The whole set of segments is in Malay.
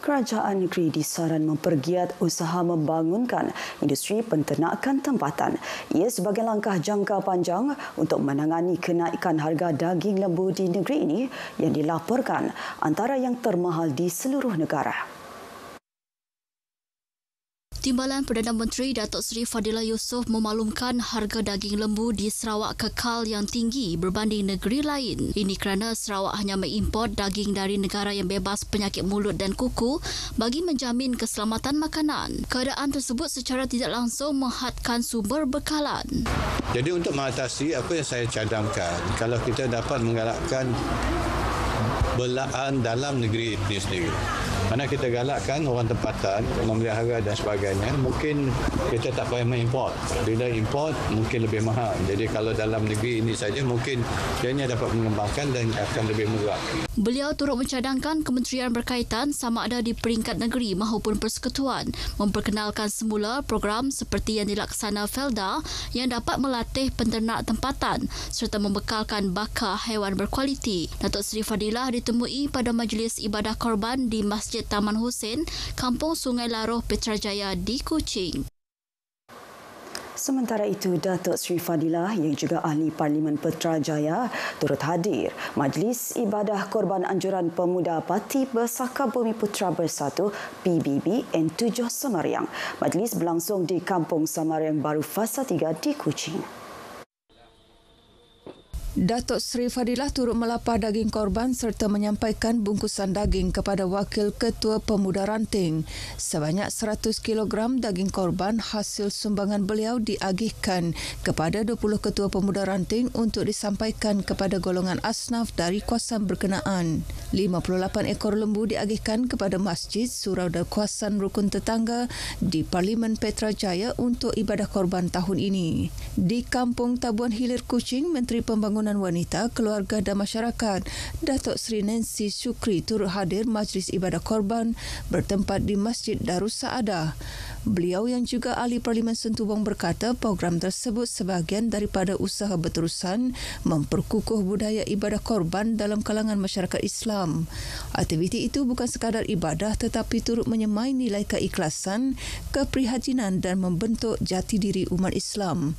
Kerajaan negeri disaran mempergiat usaha membangunkan industri penternakan tempatan. Ia sebagai langkah jangka panjang untuk menangani kenaikan harga daging lembu di negeri ini yang dilaporkan antara yang termahal di seluruh negara. Timbalan Perdana Menteri Datuk Seri Fadilah Yusof memaklumkan harga daging lembu di Sarawak kekal yang tinggi berbanding negeri lain. Ini kerana Sarawak hanya mengimport daging dari negara yang bebas penyakit mulut dan kuku bagi menjamin keselamatan makanan. Keadaan tersebut secara tidak langsung menghadkan sumber bekalan. Jadi untuk mengatasi apa yang saya cadangkan, kalau kita dapat menggalakkan belaan dalam negeri ini sendiri. Mana kita galakkan orang tempatan memelihara dan sebagainya, mungkin kita tak payah mengimport. Bila import mungkin lebih mahal. Jadi kalau dalam negeri ini saja mungkin ianya dapat mengembangkan dan akan lebih murah. Beliau turut mencadangkan kementerian berkaitan sama ada di peringkat negeri maupun persekutuan memperkenalkan semula program seperti yang dilaksana Felda yang dapat melatih penternak tempatan serta membekalkan bakar haiwan berkualiti. Datuk Seri Fadilah ditemui pada majlis ibadah korban di Masjid Taman Hussein, Kampung Sungai Laroh, Putrajaya di Kuching. Sementara itu, Datuk Seri Fadilah yang juga ahli Parlimen Putrajaya turut hadir Majlis Ibadah Korban Anjuran Pemuda Parti Bersaka Bumi Putra Bersatu PBB N7 Semariang. Majlis berlangsung di Kampung Semariang Baru Fasa 3 di Kuching. Datuk Seri Fadilah turut melapah daging korban serta menyampaikan bungkusan daging kepada Wakil Ketua Pemuda Ranting. Sebanyak 100 kg daging korban hasil sumbangan beliau diagihkan kepada 20 Ketua Pemuda Ranting untuk disampaikan kepada golongan asnaf dari kawasan berkenaan. 58 ekor lembu diagihkan kepada Masjid Surau dan kawasan rukun tetangga di Parlimen Putrajaya untuk ibadah korban tahun ini. Di Kampung Tabuan Hilir Kuching, Menteri Pembangunan Wanita, Keluarga dan Masyarakat Datuk Seri Nancy Shukri turut hadir Majlis Ibadah Korban bertempat di Masjid Darus Saadah. Beliau yang juga ahli Parlimen Sentubong berkata program tersebut sebahagian daripada usaha berterusan memperkukuh budaya ibadah korban dalam kalangan masyarakat Islam. Aktiviti itu bukan sekadar ibadah tetapi turut menyemai nilai keikhlasan, keprihatinan dan membentuk jati diri umat Islam.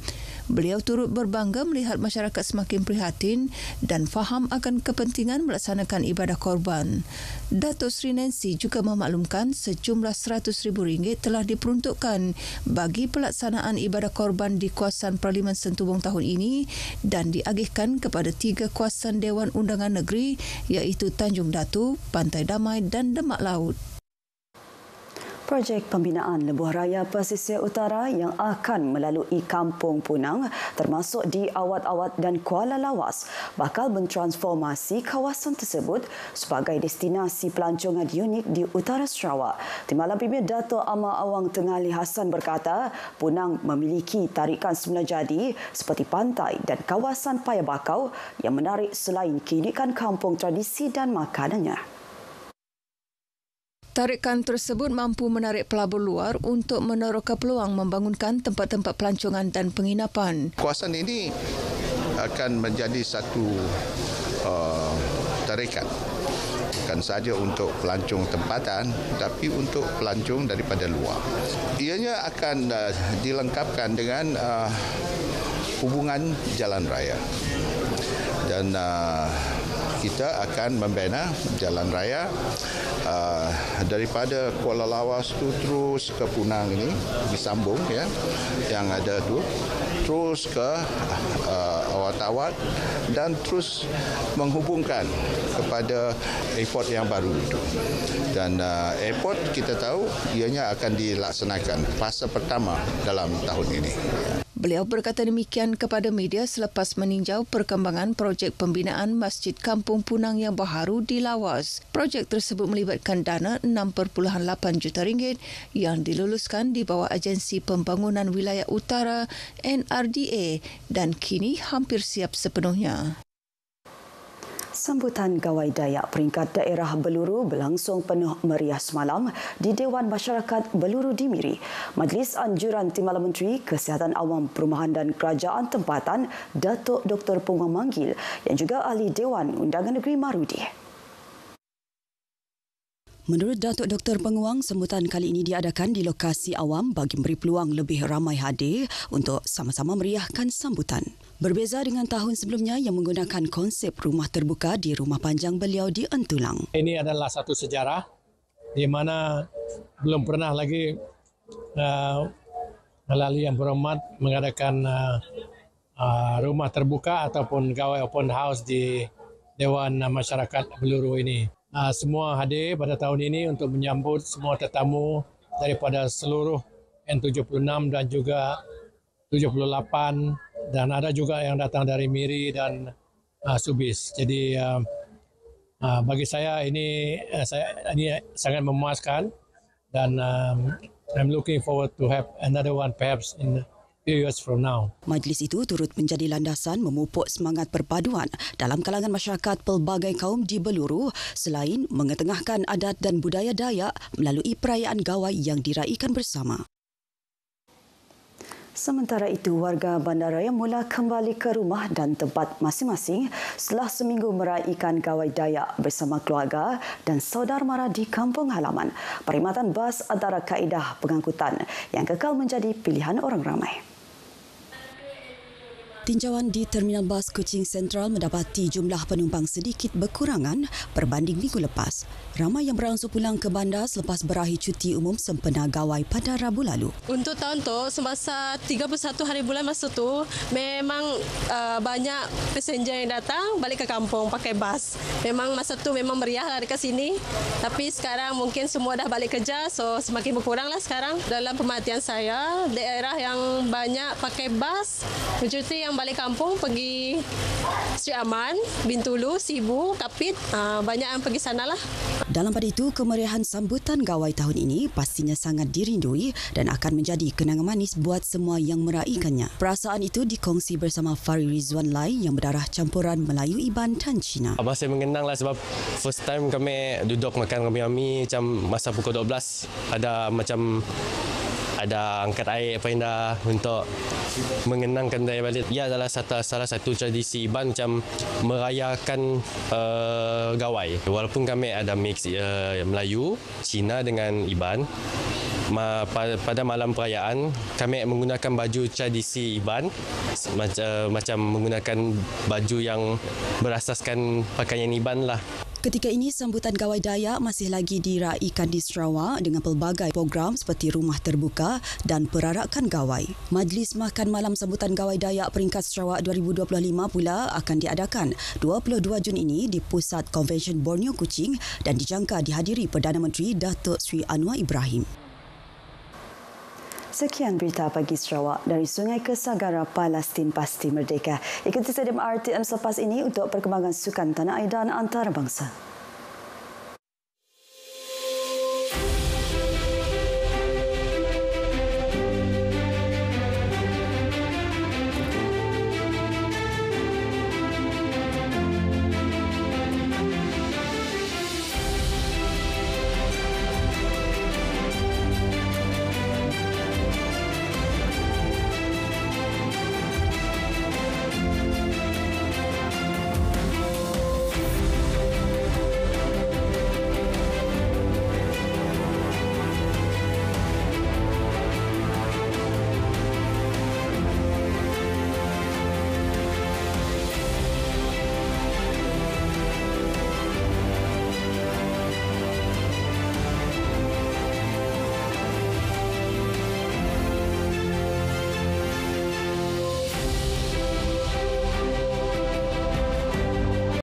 Beliau turut berbangga melihat masyarakat semakin prihatin dan faham akan kepentingan melaksanakan ibadah korban. Datuk Seri Nancy juga memaklumkan sejumlah RM100,000 telah diperuntukkan bagi pelaksanaan ibadah korban di kawasan Parlimen Sentubong tahun ini dan diagihkan kepada 3 kawasan Dewan Undangan Negeri iaitu Tanjung Datu, Pantai Damai dan Demak Laut. Projek pembinaan Lebuh Raya Pesisir Utara yang akan melalui Kampung Punang termasuk di Awat-Awat dan Kuala Lawas bakal mentransformasi kawasan tersebut sebagai destinasi pelancongan unik di utara Sarawak. Timbalan Premier Dato' Amar Awang Tengah Ali Hassan berkata, Punang memiliki tarikan semula jadi seperti pantai dan kawasan paya bakau yang menarik selain keunikan kampung tradisi dan makanannya. Tarikan tersebut mampu menarik pelabur luar untuk meneroka peluang membangunkan tempat-tempat pelancongan dan penginapan. Kawasan ini akan menjadi satu tarikan. Bukan sahaja untuk pelancong tempatan, tapi untuk pelancong daripada luar. Ianya akan dilengkapkan dengan hubungan jalan raya. Dan kita akan membina jalan raya daripada Kuala Lawas tu terus ke Punang ini disambung ya, yang ada tu terus ke Awat-Awat dan terus menghubungkan kepada airport yang baru itu. Dan airport kita tahu ianya akan dilaksanakan fasa pertama dalam tahun ini. Beliau berkata demikian kepada media selepas meninjau perkembangan projek pembinaan Masjid Kampung Punang yang baharu di Lawas. Projek tersebut melibatkan dana RM6.8 juta yang diluluskan di bawah Agensi Pembangunan Wilayah Utara NRDA dan kini hampir siap sepenuhnya. Sambutan Gawai Dayak peringkat daerah Beluru berlangsung penuh meriah semalam di Dewan Masyarakat Beluru di Miri. Majlis Anjuran Timbalan Menteri Kesihatan Awam Perumahan dan Kerajaan Tempatan Datuk Dr. Pungwang Manggil yang juga ahli Dewan Undangan Negeri Marudi. Menurut Datuk Dr. Penguang, sambutan kali ini diadakan di lokasi awam bagi memberi peluang lebih ramai hadir untuk sama-sama meriahkan sambutan. Berbeza dengan tahun sebelumnya yang menggunakan konsep rumah terbuka di rumah panjang beliau di Entulang. Ini adalah satu sejarah di mana belum pernah lagi Malali Yang Berhormat mengadakan rumah terbuka ataupun gawai open house di Dewan Masyarakat Beluru ini. Semua hadir pada tahun ini untuk menyambut semua tetamu daripada seluruh N76 dan juga 78 dan ada juga yang datang dari Miri dan Subis. Jadi bagi saya ini sangat memuaskan dan I'm looking forward to have another one perhaps in years from now. Majlis itu turut menjadi landasan memupuk semangat perpaduan dalam kalangan masyarakat pelbagai kaum di Beluru selain mengetengahkan adat dan budaya Dayak melalui perayaan gawai yang diraikan bersama. Sementara itu, warga Bandaraya mula kembali ke rumah dan tempat masing-masing setelah seminggu meraikan gawai Dayak bersama keluarga dan saudara mara di kampung halaman. Perkhidmatan bas antara kaedah pengangkutan yang kekal menjadi pilihan orang ramai. Tinjauan di Terminal Bas Kuching Sentral mendapati jumlah penumpang sedikit berkurangan berbanding minggu lepas. Ramai yang berangsur pulang ke bandar selepas berakhir cuti umum sempena gawai pada Rabu lalu. Untuk tahun tu, semasa 31 hari bulan masa tu, memang banyak passenger yang datang balik ke kampung pakai bas. Memang masa tu memang meriah lah dekat sini. Tapi sekarang mungkin semua dah balik kerja, so semakin berkurang lah sekarang. Dalam pemerhatian saya, daerah yang banyak pakai bas, mencuti yang balik kampung pergi Sri Aman, Bintulu, Sibu, Kapit, banyak yang pergi sana lah. Dalam pada itu, kemeriahan sambutan gawai tahun ini pastinya sangat dirindui dan akan menjadi kenangan manis buat semua yang meraikannya. Perasaan itu dikongsi bersama Fari Rizwan Lai yang berdarah campuran Melayu, Iban dan Cina. Masih mengenang lah sebab first time kami duduk makan kami macam masa pukul 12 ada angkat air Paindah untuk mengenangkan daya balik. Ia adalah salah satu tradisi Iban macam merayakan gawai. Walaupun kami ada mix Melayu, Cina dengan Iban, pada malam perayaan kami menggunakan baju tradisi Iban macam menggunakan baju yang berasaskan pakaian Iban lah. Ketika ini, sambutan gawai Dayak masih lagi diraikan di Sarawak dengan pelbagai program seperti rumah terbuka dan perarakan gawai. Majlis Makan Malam Sambutan Gawai Dayak Peringkat Sarawak 2025 pula akan diadakan 22 Jun ini di Pusat Konvensyen Borneo Kuching dan dijangka dihadiri Perdana Menteri Datuk Seri Anwar Ibrahim. Sekian berita pagi Sarawak dari Sungai ke Sagara, Palestin pasti merdeka. Ikuti stadium RTM selepas ini untuk perkembangan sukan tanah air dan antarabangsa.